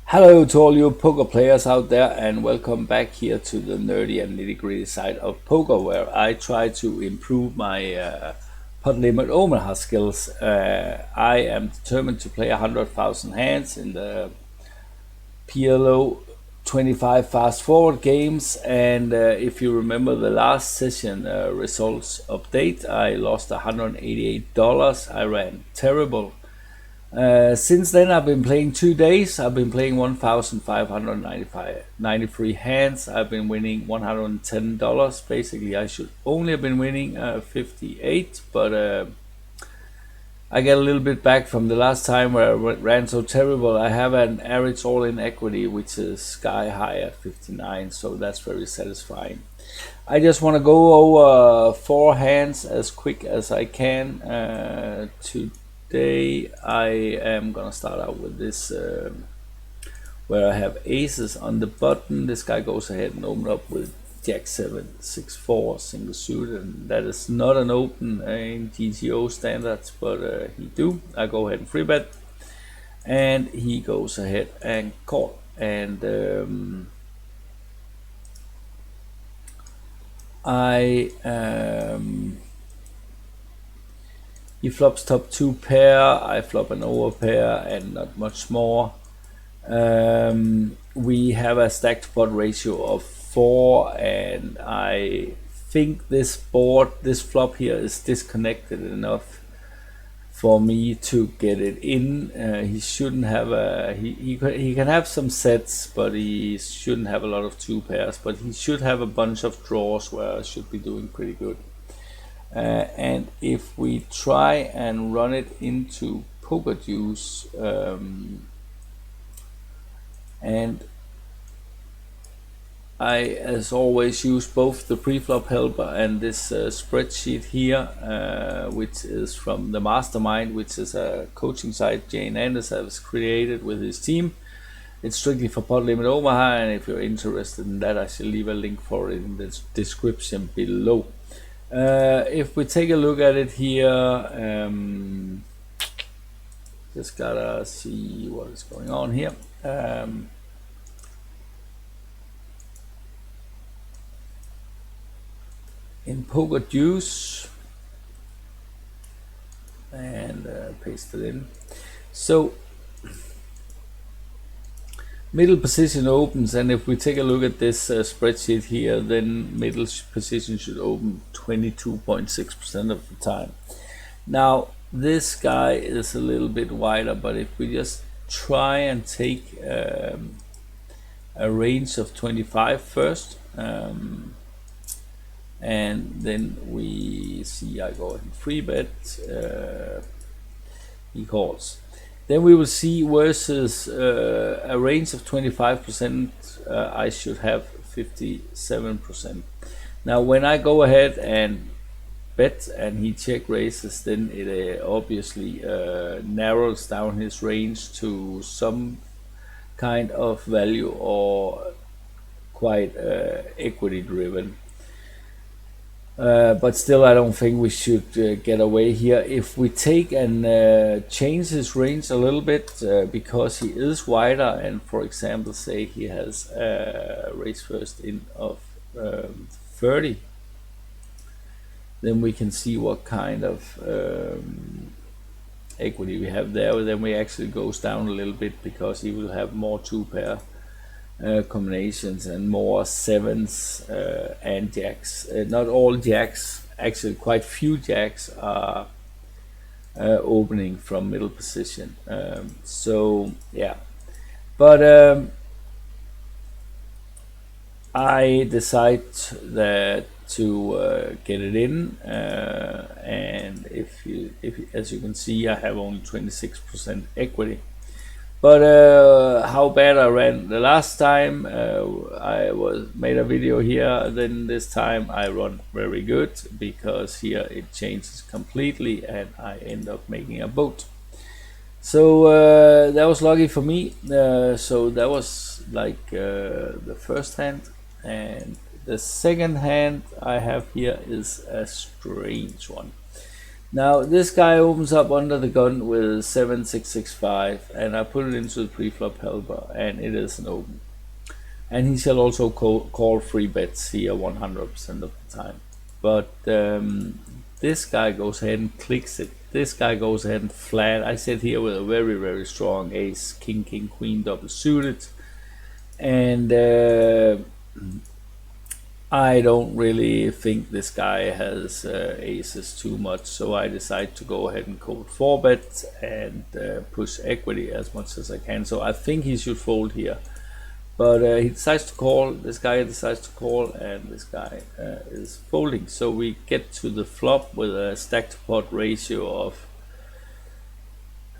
Hello to all you poker players out there, and welcome back here to the nerdy and nitty gritty side of poker, where I try to improve my Limit Omaha skills. I am determined to play 100,000 hands in the PLO 25 fast forward games, and if you remember the last session results update, I lost $188. I ran terrible. Since then, I've been playing 2 days. I've been playing 1,593 hands. I've been winning $110. Basically, I should only have been winning 58, but I get a little bit back from the last time where I ran so terrible. I have an average all-in equity which is sky high at 59, so that's very satisfying. I just want to go over four hands as quick as I can. Today I am gonna start out with this where I have aces on the button. This guy goes ahead and open up with Jack 7, 6, 4 single suit, and that is not an open in GTO standards, but he do. I go ahead and free bet, and he goes ahead and call, and he flops top two pair, I flop an over pair, and not much more. We have a stacked pot ratio of 4, and I think this flop here is disconnected enough for me to get it in. He shouldn't have he can have some sets, but he shouldn't have a lot of two pairs, but he should have a bunch of draws where I should be doing pretty good. And if we try and run it into poker juice, and I, as always, use both the preflop helper and this spreadsheet here, which is from the Mastermind, which is a coaching site Jane Anders has created with his team. It's strictly for Pot Limit Omaha, and if you're interested in that, I shall leave a link for it in the description below. If we take a look at it here, just gotta see what is going on here. In poker juice, and paste it in. So middle position opens, and if we take a look at this spreadsheet here, then middle position should open 22.6% of the time. Now this guy is a little bit wider, but if we just try and take a range of 25 first, and then we see I go ahead and free bet, he calls. Then we will see versus a range of 25%, I should have 57%. Now when I go ahead and bet and he check raises, then it obviously narrows down his range to some kind of value or quite equity driven. But still, I don't think we should get away here. If we take and change his range a little bit, because he is wider, and for example, say he has a raise first in of 30, then we can see what kind of equity we have there. Then we actually goes down a little bit because he will have more two pair combinations and more sevens and jacks. Not all jacks, actually quite few jacks are opening from middle position. So yeah, but I decide that to get it in, and if as you can see, I have only 26% equity. But how bad I ran the last time, I made a video here. Then this time I run very good, because here it changes completely and I end up making a boat. So that was lucky for me. So that was like the first hand, and the second hand I have here is a strange one. Now this guy opens up under the gun with 7665, and I put it into the preflop helper, and it is an open. And he shall also call free bets here 100% of the time. But this guy goes ahead and clicks it. This guy goes ahead and flat. I sit here with a very, very strong ace, king, king, queen, double suited. And I don't really think this guy has aces too much, so I decide to go ahead and call 4-bet and push equity as much as I can. So I think he should fold here. But he decides to call, this guy decides to call, and this guy is folding. So we get to the flop with a stack to pot ratio of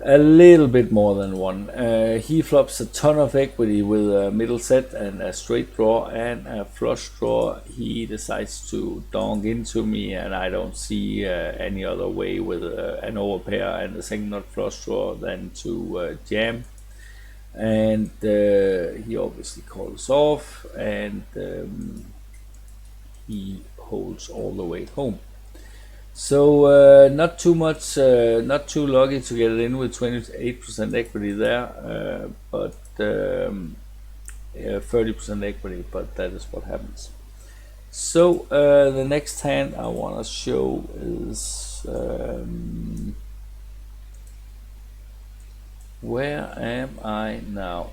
a little bit more than 1. He flops a ton of equity with a middle set and a straight draw and a flush draw. He decides to donk into me, and I don't see any other way with an overpair and a second nut flush draw than to jam. And he obviously calls off, and he holds all the way home. So not too much, not too lucky to get it in with 28% equity there, but 30% equity, but that is what happens. So the next hand I want to show is where am I now?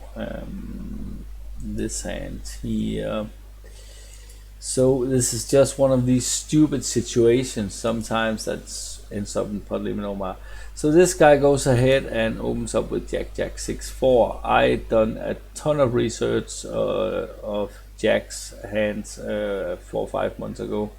This hand here. So this is just one of these stupid situations sometimes that's ends up in pot limit Omaha. So this guy goes ahead and opens up with Jack 6-4. I done a ton of research of Jack's hands 4 or 5 months ago.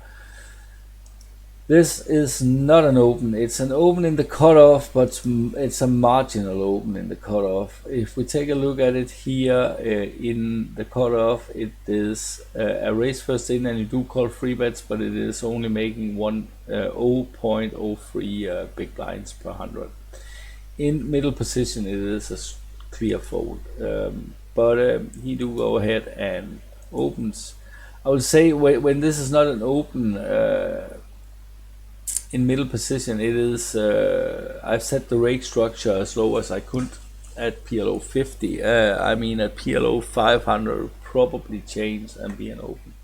This is not an open. It's an open in the cutoff, but it's a marginal open in the cutoff. If we take a look at it here in the cutoff, it is a raise first in, and you do call free bets, but it is only making 0.03 big blinds per 100. In middle position, it is a clear fold, but he do go ahead and opens. I would say when this is not an open. In middle position, it is I've set the rake structure as low as I could at PLO 50. I mean at PLO 500 probably change and be an open,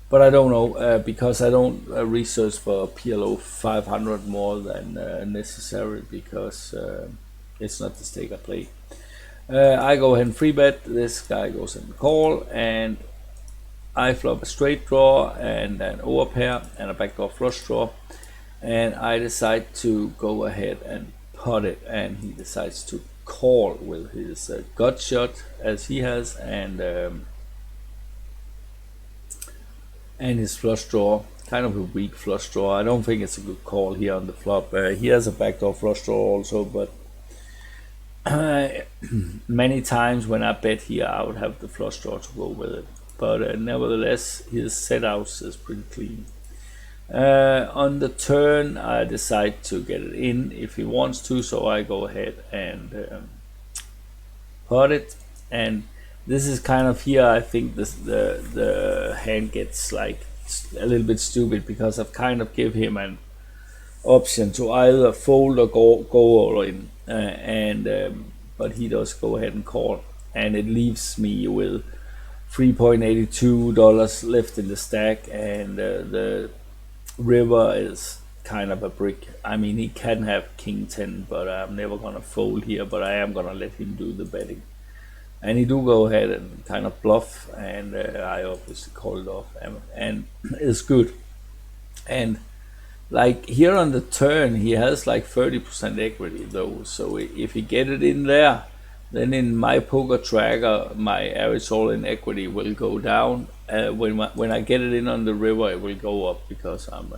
but I don't know because I don't research for PLO 500 more than necessary, because it's not the stake I play. I go ahead and free bet. This guy goes in call, and I flop a straight draw and an overpair and a backdoor flush draw. And I decide to go ahead and pot it, and he decides to call with his gut shot as he has, and his flush draw, kind of a weak flush draw. I don't think it's a good call here on the flop. He has a backdoor flush draw also, but many times when I bet here I would have the flush draw to go with it, but nevertheless his setouts is pretty clean. On the turn I decide to get it in if he wants to, so I go ahead and pot it. And this is kind of here I think the hand gets like a little bit stupid, because I've kind of give him an option to either fold or go all in, but he does go ahead and call, and it leaves me with $3.82 left in the stack, and the river is kind of a brick. I mean, he can have king 10, but I'm never gonna fold here, but I am gonna let him do the betting. And he do go ahead and kind of bluff, and I obviously call it off, and it's good. And like here on the turn, he has like 30% equity though, so if he get it in there, then in my poker tracker, my average all-in equity will go down. When I get it in on the river, it will go up, because I'm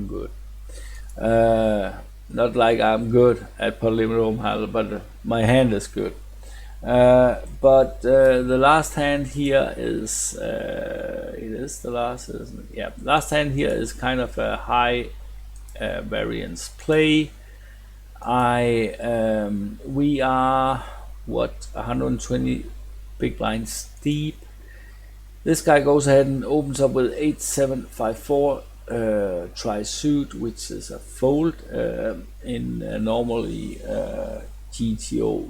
good. Not like I'm good at pot limit Omaha, but my hand is good. But the last hand here is it is the last, isn't it? Yeah, last hand here is kind of a high variance play. We are 120 big blinds deep. This guy goes ahead and opens up with 8-7-5-4. try suit, which is a fold in normally GTO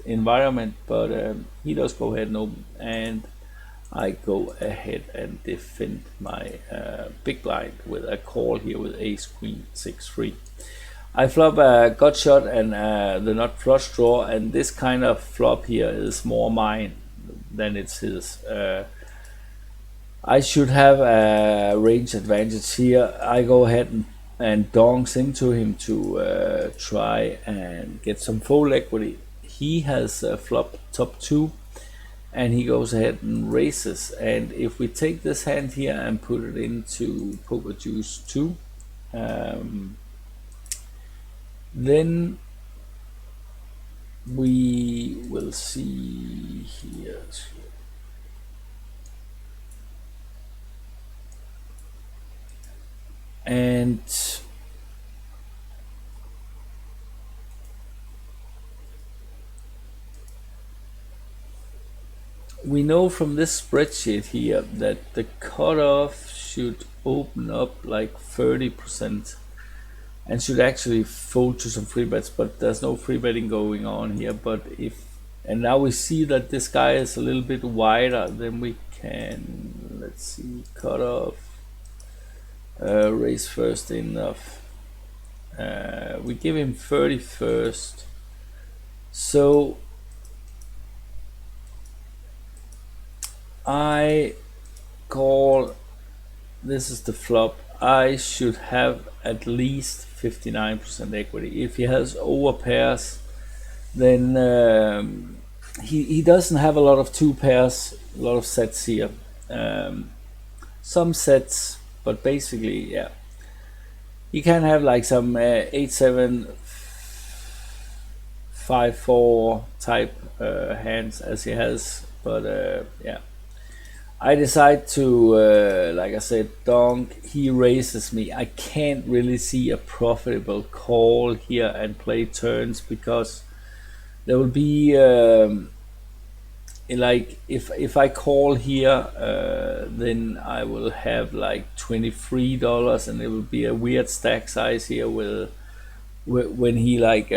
environment, but he does go ahead and open, and I go ahead and defend my big blind with a call here with ace queen 6-3. I flop a gut shot and the nut flush draw, and this kind of flop here is more mine than it's his. I should have a range advantage here. I go ahead and donks into him to try and get some fold equity. He has flop top 2, and he goes ahead and raises. And if we take this hand here and put it into Poker Juice 2, then we will see here. And we know from this spreadsheet here that the cutoff should open up like 30% and should actually fold to some free bets, but there's no free betting going on here. But and now we see that this guy is a little bit wider, then we can, let's see, cut off, raise first enough. We give him 30 first, so I call, this is the flop. I should have at least 59% equity. If he has over pairs, then he doesn't have a lot of 2 pairs, a lot of sets here. Some sets, but basically, yeah. He can have like some 8-7, 5-4 type hands as he has, but yeah. I decide to, like I said, donk. He raises me. I can't really see a profitable call here and play turns, because there will be like if I call here, then I will have like $23, and it will be a weird stack size here with when he like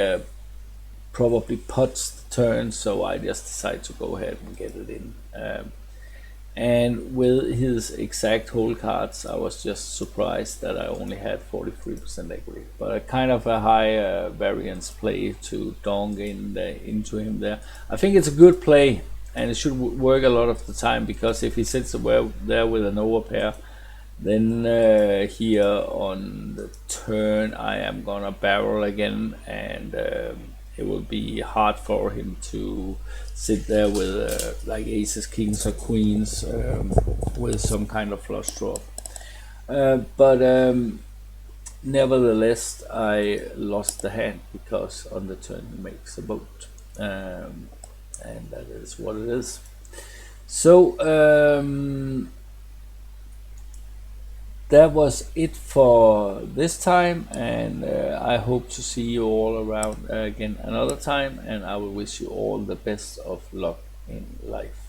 probably puts the turn. So I just decide to go ahead and get it in. And with his exact hole cards, I was just surprised that I only had 43% equity. But a kind of a high variance play to donk into him there. I think it's a good play, and it should work a lot of the time, because if he sits there with an overpair, then here on the turn I am gonna barrel again, and it will be hard for him to sit there with like aces, kings, or queens with some kind of flush draw. But nevertheless, I lost the hand, because on the turn he makes a boat, and that is what it is. So that was it for this time, and I hope to see you all around again another time, and I will wish you all the best of luck in life.